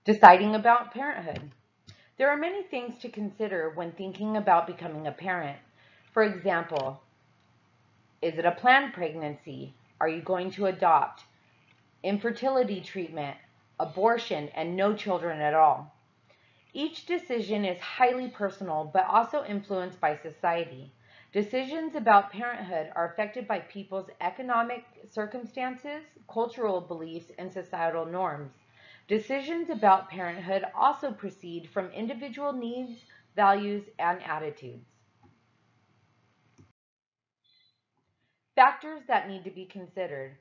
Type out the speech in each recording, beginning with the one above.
Deciding about parenthood. There are many things to consider when thinking about becoming a parent. For example, is it a planned pregnancy? Are you going to adopt? Infertility treatment, abortion, and no children at all. Each decision is highly personal but also influenced by society. Decisions about parenthood are affected by people's economic circumstances, cultural beliefs, and societal norms. Decisions about parenthood also proceed from individual needs, values, and attitudes. Factors that need to be considered.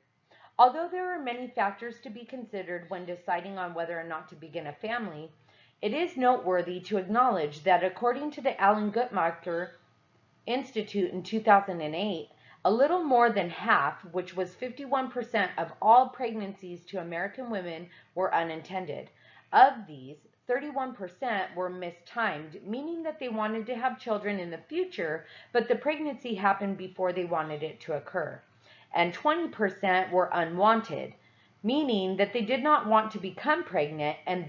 Although there are many factors to be considered when deciding on whether or not to begin a family, it is noteworthy to acknowledge that according to the Alan Guttmacher Institute in 2008, a little more than half, which was 51% of all pregnancies to American women, were unintended. Of these, 31% were mistimed, meaning that they wanted to have children in the future, but the pregnancy happened before they wanted it to occur. And 20% were unwanted, meaning that they did not want to become pregnant and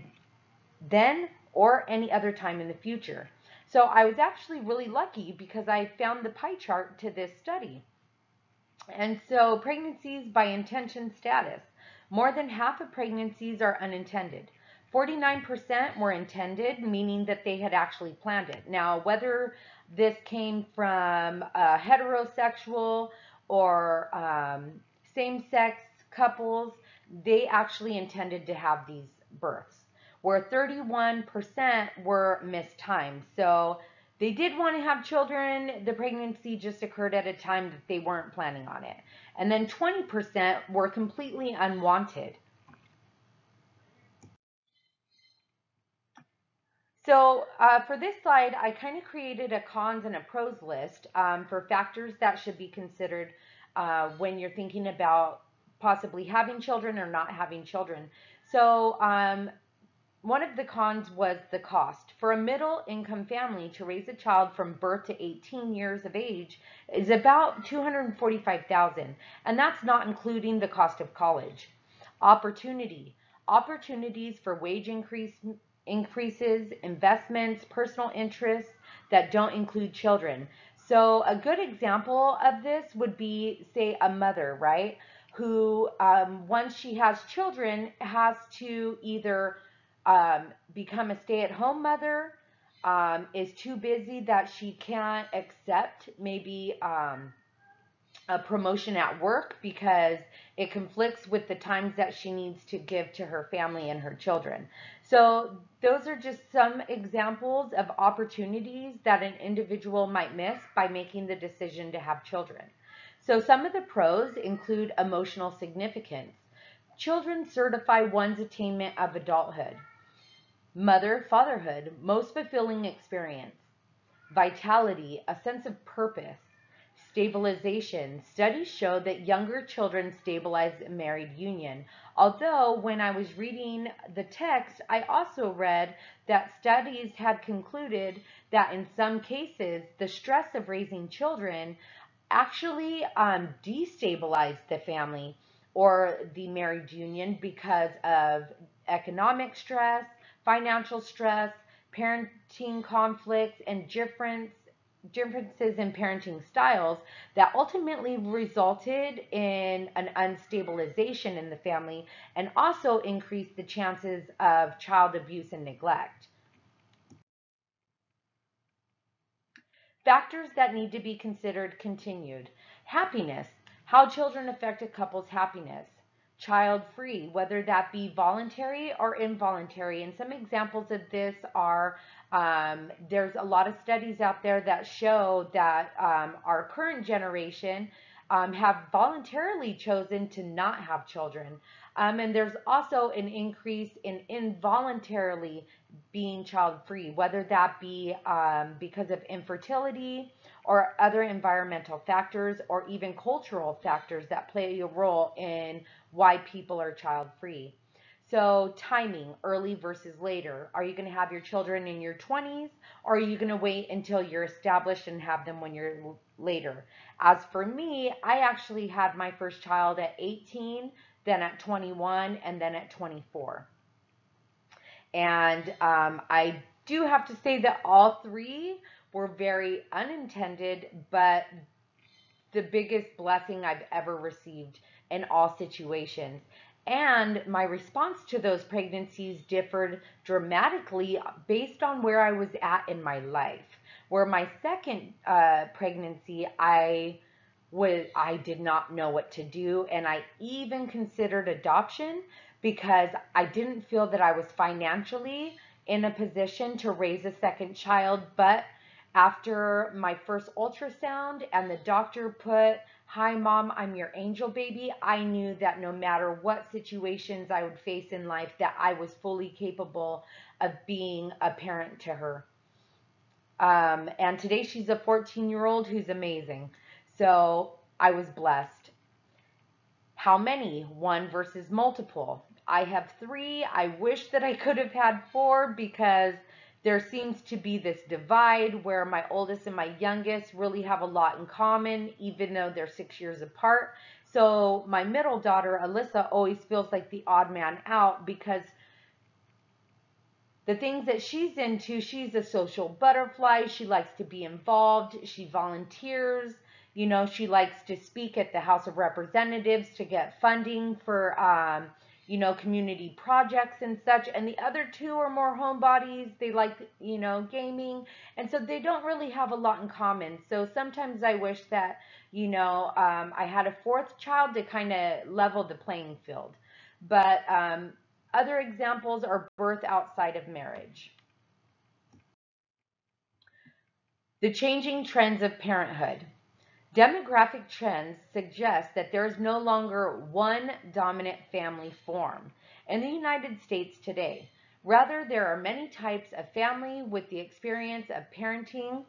then or any other time in the future. So I was actually really lucky because I found the pie chart to this study. And so pregnancies by intention status. More than half of pregnancies are unintended. 49% were intended, meaning that they had actually planned it. Now, whether this came from a heterosexual or same-sex couples, they actually intended to have these births, where 31% were mistimed. So they did want to have children. The pregnancy just occurred at a time that they weren't planning on it. And then 20% were completely unwanted. So for this slide, I kind of created a cons and a pros list for factors that should be considered when you're thinking about possibly having children or not having children. So one of the cons was the cost. For a middle income family to raise a child from birth to 18 years of age is about $245,000, and that's not including the cost of college. Opportunity. Opportunities for wage increases, investments, personal interests that don't include children. So a good example of this would be, say, a mother, right? Who, once she has children, has to either become a stay-at-home mother, is too busy that she can't accept maybe a promotion at work because it conflicts with the times that she needs to give to her family and her children. So those are just some examples of opportunities that an individual might miss by making the decision to have children. So some of the pros include emotional significance. Children certify one's attainment of adulthood. Fatherhood, most fulfilling experience. Vitality, a sense of purpose. Stabilization. Studies show that younger children stabilize a married union. Although, when I was reading the text, I also read that studies had concluded that in some cases, the stress of raising children actually destabilized the family or the married union because of economic stress, financial stress, parenting conflicts, and differences in parenting styles that ultimately resulted in an unstabilization in the family and also increased the chances of child abuse and neglect. Factors that need to be considered continued. Happiness, how children affect a couple's happiness. Child free, whether that be voluntary or involuntary. And some examples of this are there's a lot of studies out there that show that our current generation have voluntarily chosen to not have children. And there's also an increase in involuntarily being child free, whether that be because of infertility or other environmental factors or even cultural factors that play a role in why people are child free. So, timing, early versus later. Are you going to have your children in your 20s, or are you going to wait until you're established and have them when you're later? As for me, I actually had my first child at 18, then at 21, and then at 24. And I do have to say that all three were very unintended, but the biggest blessing I've ever received in all situations. And my response to those pregnancies differed dramatically based on where I was at in my life. Where my second pregnancy, I did not know what to do, and I even considered adoption because I didn't feel that I was financially in a position to raise a second child. But after my first ultrasound and the doctor put, "Hi, mom, I'm your angel baby," I knew that no matter what situations I would face in life, that I was fully capable of being a parent to her. And today she's a 14-year-old who's amazing. So I was blessed. How many? One versus multiple. I have three. I wish that I could have had four because there seems to be this divide where my oldest and my youngest really have a lot in common, even though they're 6 years apart. So my middle daughter, Alyssa, always feels like the odd man out because the things that she's into, she's a social butterfly. She likes to be involved. She volunteers. You know, she likes to speak at the House of Representatives to get funding for, community projects and such. And the other two are more homebodies. They like, gaming. And so they don't really have a lot in common. So sometimes I wish that, I had a fourth child to kind of level the playing field. But other examples are birth outside of marriage. The changing trends of parenthood. Demographic trends suggest that there is no longer one dominant family form in the United States today. Rather, there are many types of family with the experience of parenting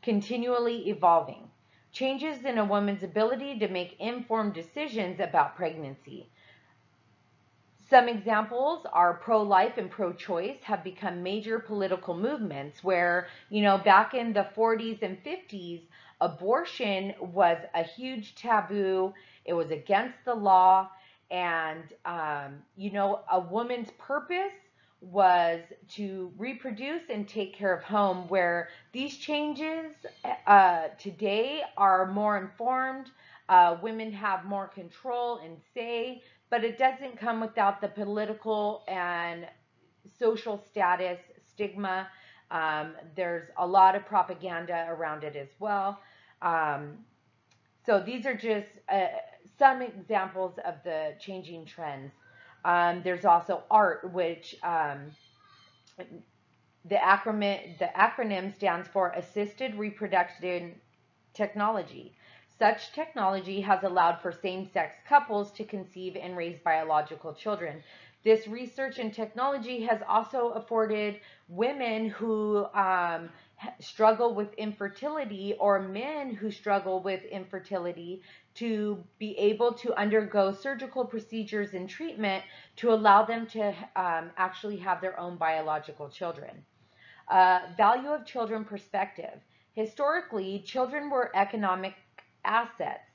continually evolving. Changes in a woman's ability to make informed decisions about pregnancy. Some examples are pro-life and pro-choice have become major political movements where, back in the 40s and 50s, abortion was a huge taboo. It was against the law. And, a woman's purpose was to reproduce and take care of home, where these changes today are more informed. Women have more control and say, but it doesn't come without the political and social status stigma. There's a lot of propaganda around it as well. Um, so these are just some examples of the changing trends. There's also art, which the acronym stands for Assisted Reproduction Technology. Such technology has allowed for same-sex couples to conceive and raise biological children. This research and technology has also afforded women who struggle with infertility, or men who struggle with infertility, to be able to undergo surgical procedures and treatment to allow them to actually have their own biological children. Value of children perspective. Historically, children were economic assets.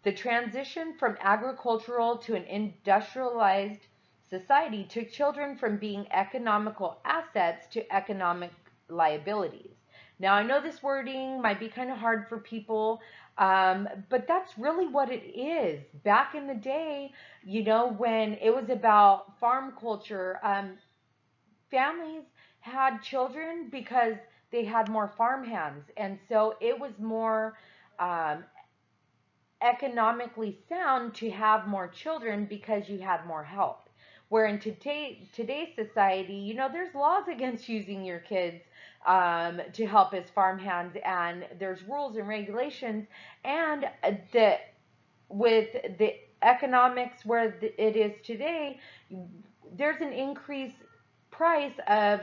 The transition from agricultural to an industrialized society took children from being economical assets to economic liabilities. Now, I know this wording might be kind of hard for people, but that's really what it is. Back in the day, when it was about farm culture, families had children because they had more farm hands. And so it was more um, economically sound to have more children because you had more help. Where in today's society, there's laws against using your kids to help as farmhands, and there's rules and regulations, and with the economics where it is today, there's an increased price of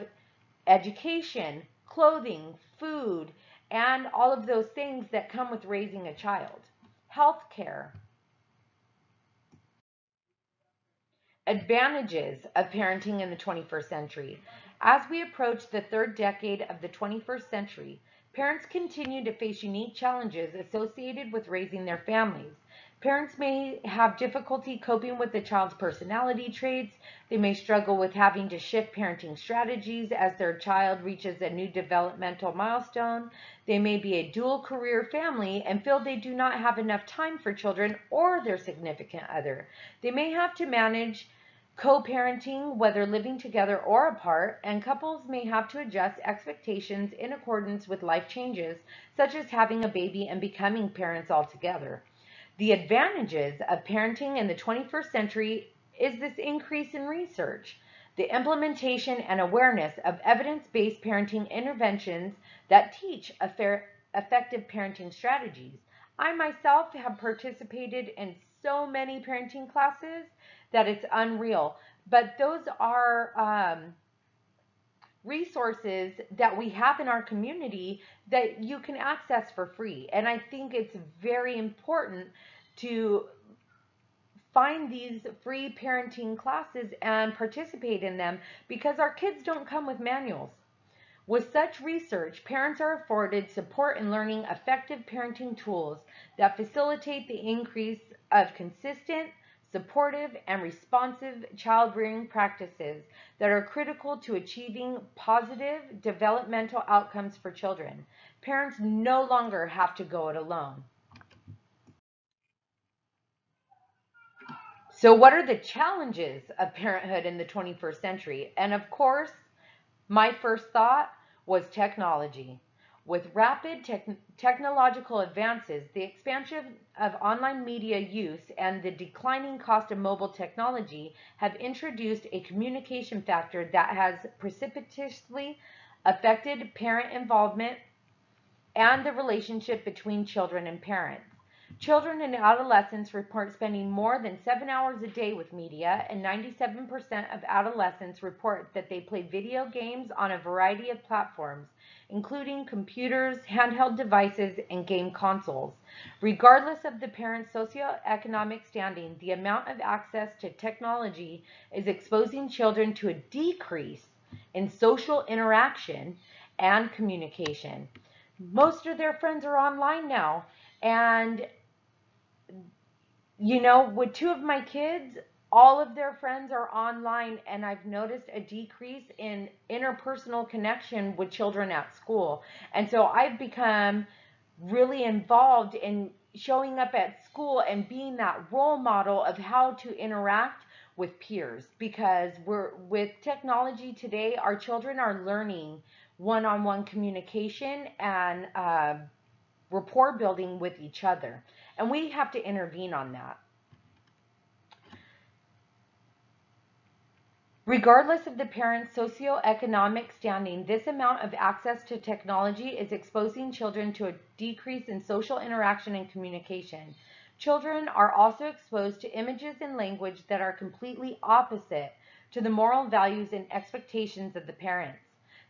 education, clothing, food, and all of those things that come with raising a child. Healthcare. Advantages of parenting in the 21st century. As we approach the third decade of the 21st century, parents continue to face unique challenges associated with raising their families. Parents may have difficulty coping with the child's personality traits. They may struggle with having to shift parenting strategies as their child reaches a new developmental milestone. They may be a dual career family and feel they do not have enough time for children or their significant other. They may have to manage co-parenting, whether living together or apart, and couples may have to adjust expectations in accordance with life changes, such as having a baby and becoming parents altogether. The advantages of parenting in the 21st century is this increase in research, the implementation and awareness of evidence-based parenting interventions that teach effective parenting strategies. I myself have participated in so many parenting classes that it's unreal. But those are resources that we have in our community that you can access for free. And I think it's very important to find these free parenting classes and participate in them because our kids don't come with manuals. With such research, parents are afforded support in learning effective parenting tools that facilitate the increase of consistent, supportive, and responsive child-rearing practices that are critical to achieving positive developmental outcomes for children. Parents no longer have to go it alone. So what are the challenges of parenthood in the 21st century? And of course, my first thought was technology. With rapid technological advances, the expansion of online media use and the declining cost of mobile technology have introduced a communication factor that has precipitously affected parent involvement and the relationship between children and parents. Children and adolescents report spending more than 7 hours a day with media, and 97% of adolescents report that they play video games on a variety of platforms, including computers, handheld devices, and game consoles. Regardless of the parent's socioeconomic standing, the amount of access to technology is exposing children to a decrease in social interaction and communication. Most of their friends are online now, and with two of my kids, all of their friends are online, and I've noticed a decrease in interpersonal connection with children at school. And so I've become really involved in showing up at school and being that role model of how to interact with peers, because with technology today, our children are learning one-on-one communication and rapport building with each other. And we have to intervene on that. Regardless of the parent's socioeconomic standing, this amount of access to technology is exposing children to a decrease in social interaction and communication. Children are also exposed to images and language that are completely opposite to the moral values and expectations of the parents.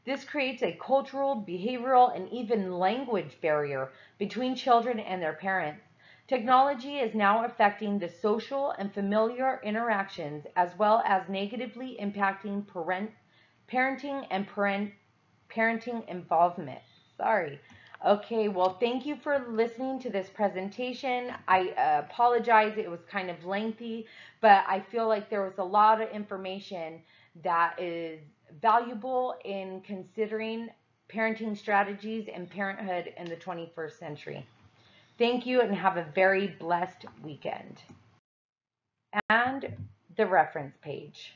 This creates a cultural, behavioral, and even language barrier between children and their parents. Technology is now affecting the social and familiar interactions as well as negatively impacting parenting and parenting involvement. Sorry. Okay, well, thank you for listening to this presentation. I apologize, it was kind of lengthy, but I feel like there was a lot of information that is valuable in considering parenting strategies and parenthood in the 21st century. Thank you and have a very blessed weekend. And the reference page.